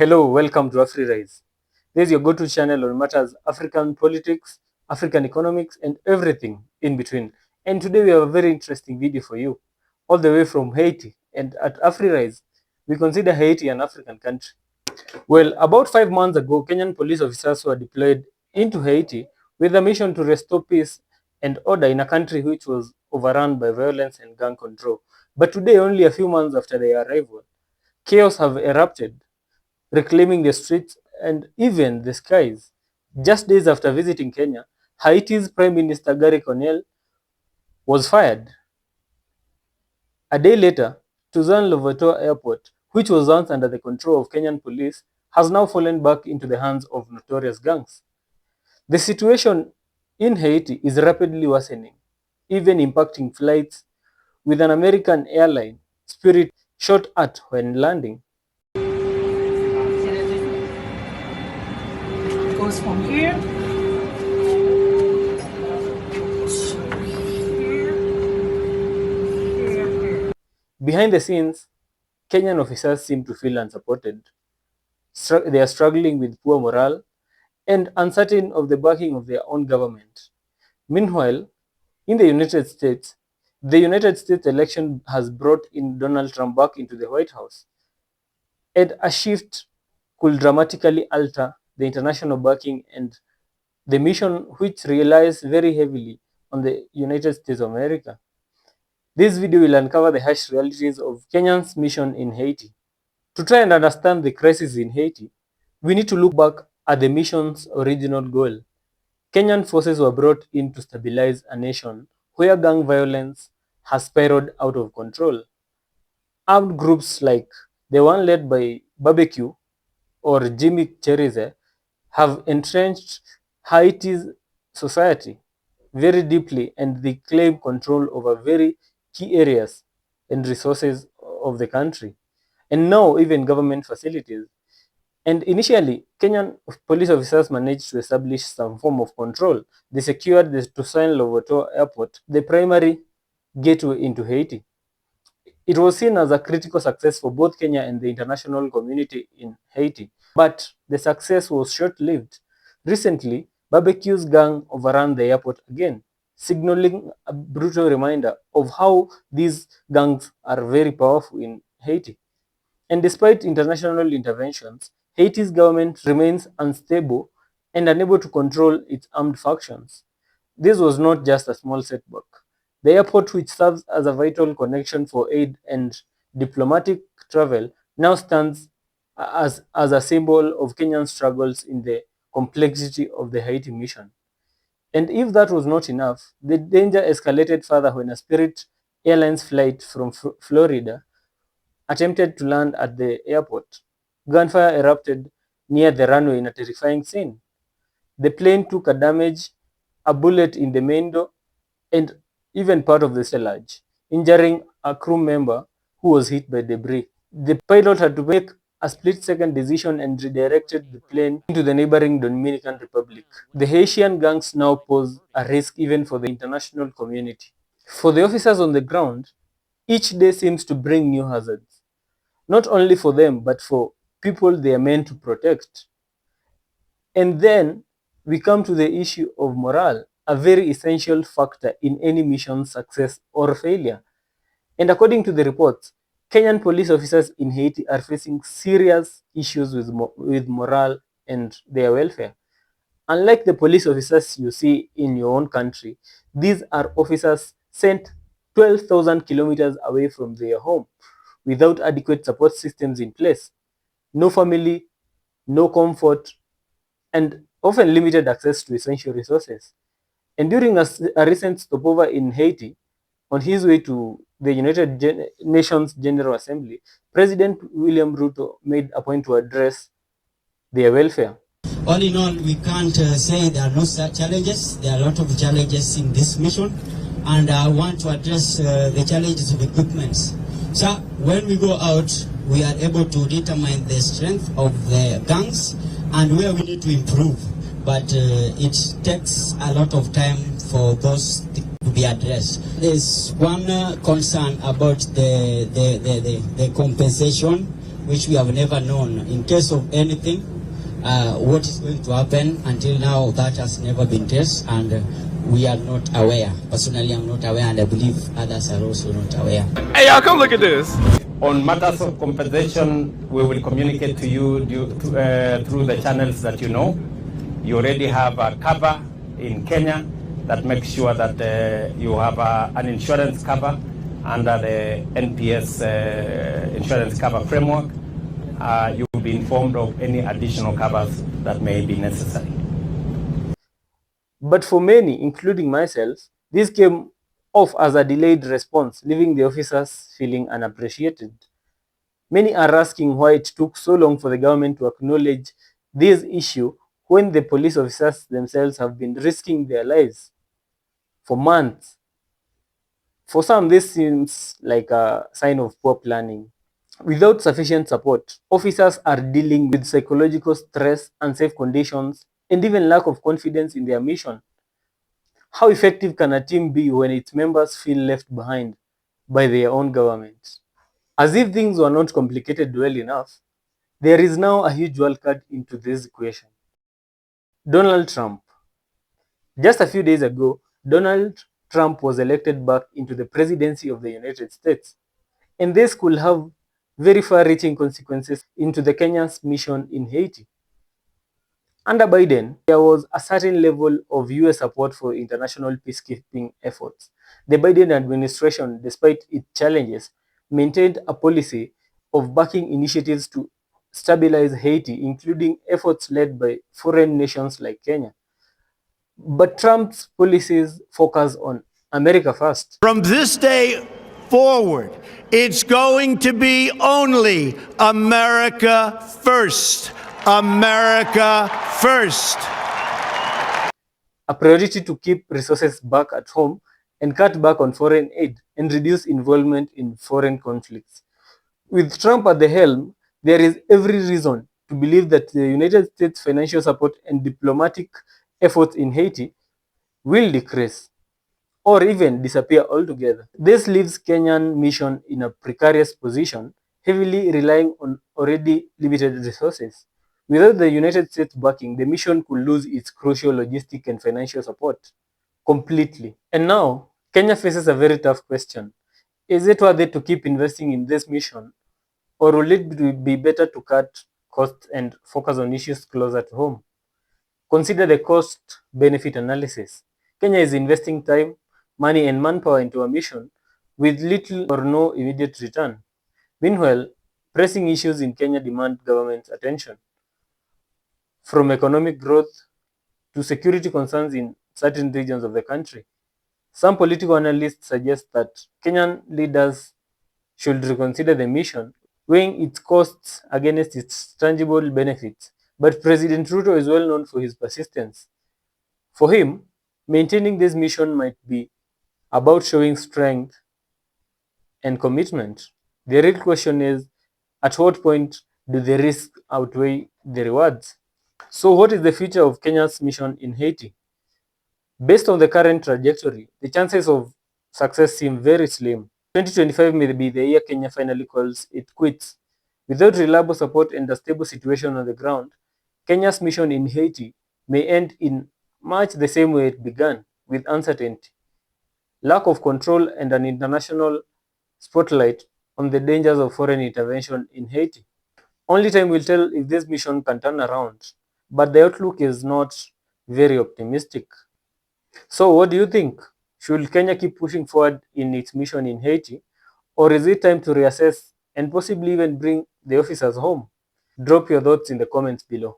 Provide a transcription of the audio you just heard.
Hello, welcome to Afri Rise. This is your go-to channel on matters African politics, African economics, and everything in between. And today we have a very interesting video for you, all the way from Haiti. And at Afri Rise, we consider Haiti an African country. Well, about 5 months ago, Kenyan police officers were deployed into Haiti with a mission to restore peace and order in a country which was overrun by violence and gang control. But today, only a few months after their arrival, chaos have erupted, reclaiming the streets and even the skies. Just days after visiting Kenya, Haiti's Prime Minister Gary Conille was fired. A day later, Toussaint Louverture Airport, which was once under the control of Kenyan police, has now fallen back into the hands of notorious gangs. The situation in Haiti is rapidly worsening, even impacting flights, with an American airline, Spirit, shot at when landing. Goes from here. Behind the scenes, Kenyan officers seem to feel unsupported. They are struggling with poor morale and uncertain of the backing of their own government. Meanwhile, in the United States election has brought in Donald Trump back into the White House, and a shift could dramatically alter the international backing and the mission, which relies very heavily on the United States of America. This video will uncover the harsh realities of Kenya's mission in Haiti. To try and understand the crisis in Haiti, we need to look back at the mission's original goal. Kenyan forces were brought in to stabilize a nation where gang violence has spiraled out of control. Armed groups like the one led by Barbecue or Jimmy Cherizier have entrenched Haiti's society very deeply, and they claim control over very key areas and resources of the country, and now even government facilities. And initially, Kenyan police officers managed to establish some form of control. They secured the Toussaint Louverture Airport, the primary gateway into Haiti. It was seen as a critical success for both Kenya and the international community in Haiti. But the success was short-lived. Recently, Barbecue's gang overran the airport again, signaling a brutal reminder of how these gangs are very powerful in Haiti. And despite international interventions, Haiti's government remains unstable and unable to control its armed factions. This was not just a small setback. The airport, which serves as a vital connection for aid and diplomatic travel, now stands as a symbol of Kenyan struggles in the complexity of the Haiti mission. And if that was not enough, the danger escalated further when a Spirit Airlines flight from Florida attempted to land at the airport. Gunfire erupted near the runway in a terrifying scene. The plane took a damage, a bullet in the main door, and even part of the fuselage, injuring a crew member who was hit by debris. The pilot had to make a split-second decision and redirected the plane into the neighboring Dominican Republic. The Haitian gangs now pose a risk even for the international community. For the officers on the ground, each day seems to bring new hazards, not only for them, but for people they are meant to protect. And then we come to the issue of morale, a very essential factor in any mission's success or failure. And according to the reports, Kenyan police officers in Haiti are facing serious issues with morale and their welfare. Unlike the police officers you see in your own country, these are officers sent 12,000 kilometers away from their home without adequate support systems in place. No family, no comfort, and often limited access to essential resources. And during a recent stopover in Haiti, on his way to the United Nations General Assembly, President William Ruto made a point to address their welfare. All in all, we can't say there are no such challenges. There are a lot of challenges in this mission, and I want to address the challenges of equipment. So when we go out, we are able to determine the strength of the gangs and where we need to improve. But it takes a lot of time for those to be addressed. There's one concern about the compensation. which we have never known. In case of anything, what is going to happen until now, that has never been tested, and we are not aware. Personally, I'm not aware, and I believe others are also not aware. Hey, y'all, come look at this. On matters of compensation, we will communicate to you through the channels that you know. You already have a cover in Kenya that makes sure that you have an insurance cover under the NPS insurance cover framework. You will be informed of any additional covers that may be necessary. But for many, including myself, this came off as a delayed response, leaving the officers feeling unappreciated. Many are asking why it took so long for the government to acknowledge this issue when the police officers themselves have been risking their lives for months. For some, this seems like a sign of poor planning. Without sufficient support, officers are dealing with psychological stress, unsafe conditions, and even lack of confidence in their mission. How effective can a team be when its members feel left behind by their own government? As if things were not complicated well enough, there is now a huge wildcard into this equation. Donald Trump. Just a few days ago, Donald Trump was elected back into the presidency of the United States, and this could have very far-reaching consequences into the Kenya's mission in Haiti. Under Biden, there was a certain level of US support for international peacekeeping efforts. The Biden administration, despite its challenges, maintained a policy of backing initiatives to stabilize Haiti, including efforts led by foreign nations like Kenya. But Trump's policies focus on America first. From this day forward, it's going to be only America first. America first. A priority to keep resources back at home and cut back on foreign aid and reduce involvement in foreign conflicts. With Trump at the helm, there is every reason to believe that the United States' financial support and diplomatic efforts in Haiti will decrease or even disappear altogether. This leaves Kenyan mission in a precarious position, heavily relying on already limited resources. Without the United States backing, the mission could lose its crucial logistic and financial support completely. And now, Kenya faces a very tough question. Is it worth it to keep investing in this mission, or will it be better to cut costs and focus on issues closer to home? Consider the cost-benefit analysis. Kenya is investing time, money, and manpower into a mission with little or no immediate return. Meanwhile, pressing issues in Kenya demand government attention. From economic growth to security concerns in certain regions of the country. Some political analysts suggest that Kenyan leaders should reconsider the mission, weighing its costs against its tangible benefits. But President Ruto is well known for his persistence. For him, maintaining this mission might be about showing strength and commitment. The real question is, at what point do the risks outweigh the rewards? So what is the future of Kenya's mission in Haiti? Based on the current trajectory, the chances of success seem very slim. 2025 may be the year Kenya finally calls it quits. Without reliable support and a stable situation on the ground, Kenya's mission in Haiti may end in much the same way it began, with uncertainty, lack of control, and an international spotlight on the dangers of foreign intervention in Haiti. Only time will tell if this mission can turn around, but the outlook is not very optimistic. So what do you think? Should Kenya keep pushing forward in its mission in Haiti, or is it time to reassess and possibly even bring the officers home? Drop your thoughts in the comments below.